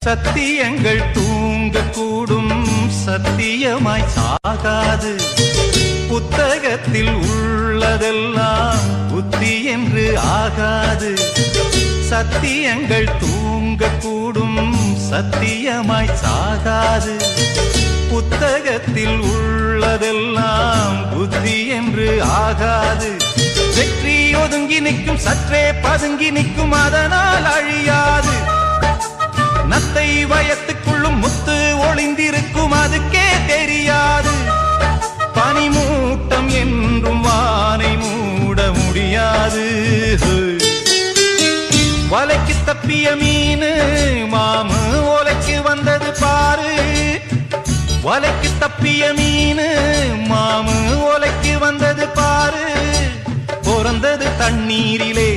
சத்தியங்கள் தூங்கக்கூடும், சத்தியமாய் சாகாது. புத்தகத்தில் உள்ளதெல்லாம் புத்தி என்று ஆகாது. சத்தியங்கள் தூங்கக்கூடும், சத்தியமாய் சாகாது. புத்தகத்தில் உள்ளதெல்லாம் புத்தி என்று ஆகாது. வெற்றி ஒதுங்கி நிற்கும், சற்றே பதுங்கி நிற்கும், அதனால் அழியாது. நத்தை வயத்துக்குள்ளும் முத்து ஒளிந்திருக்கும், அதுக்கே தெரியாது. பனிமூட்டம் என்றும் வானை மூட முடியாது. வலைக்கு தப்பிய மீனு மாமு ஓலைக்கு வந்தது பாரு. வலைக்கு தப்பிய மீனு மாமு ஓலைக்கு வந்தது பாரு. பிறந்தது தண்ணீரிலே,